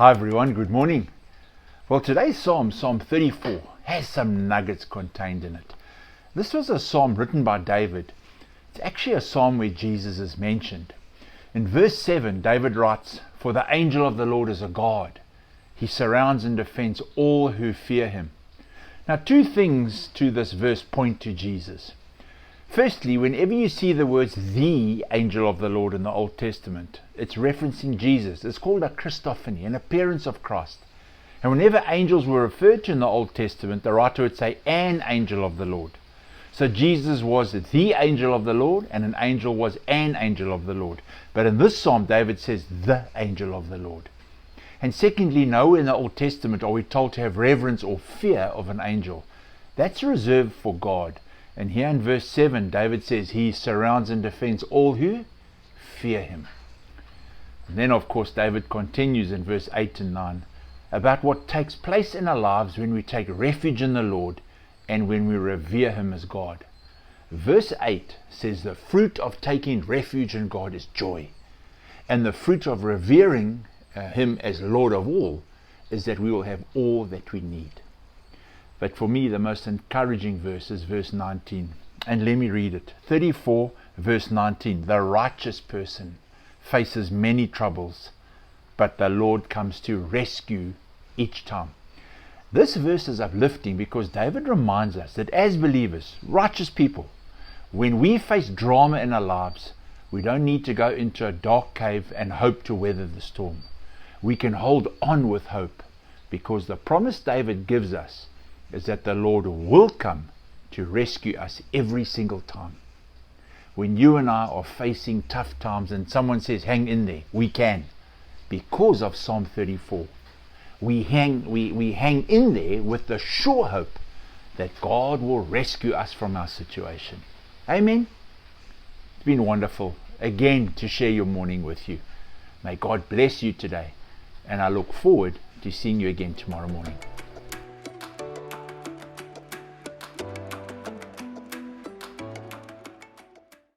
Hi everyone, good morning. Well, today's Psalm 34, has some nuggets contained in it. This was a psalm written by David. It's actually a psalm where Jesus is mentioned. In verse 7, David writes, "For the angel of the Lord is a God. He surrounds and defends all who fear him." Now, two things to this verse point to Jesus. Firstly, whenever you see the words "the angel of the Lord" in the Old Testament, it's referencing Jesus. It's called a Christophany, an appearance of Christ. And whenever angels were referred to in the Old Testament, the writer would say "an angel of the Lord." So Jesus was the angel of the Lord, and an angel was an angel of the Lord. But in this psalm, David says the angel of the Lord. And secondly, nowhere in the Old Testament are we told to have reverence or fear of an angel. That's reserved for God. And here in verse 7, David says he surrounds and defends all who fear him. And then, of course, David continues in verse 8 and 9 about what takes place in our lives when we take refuge in the Lord and when we revere him as God. Verse 8 says the fruit of taking refuge in God is joy. And the fruit of revering him as Lord of all is that we will have all that we need. But for me, the most encouraging verse is verse 19. And let me read it. 34, verse 19. The righteous person faces many troubles, but the Lord comes to rescue each time. This verse is uplifting because David reminds us that as believers, righteous people, when we face drama in our lives, we don't need to go into a dark cave and hope to weather the storm. We can hold on with hope because the promise David gives us is that the Lord will come to rescue us every single time. When you and I are facing tough times and someone says, "Hang in there," we can. Because of Psalm 34. We hang in there with the sure hope that God will rescue us from our situation. Amen. It's been wonderful again to share your morning with you. May God bless you today, and I look forward to seeing you again tomorrow morning.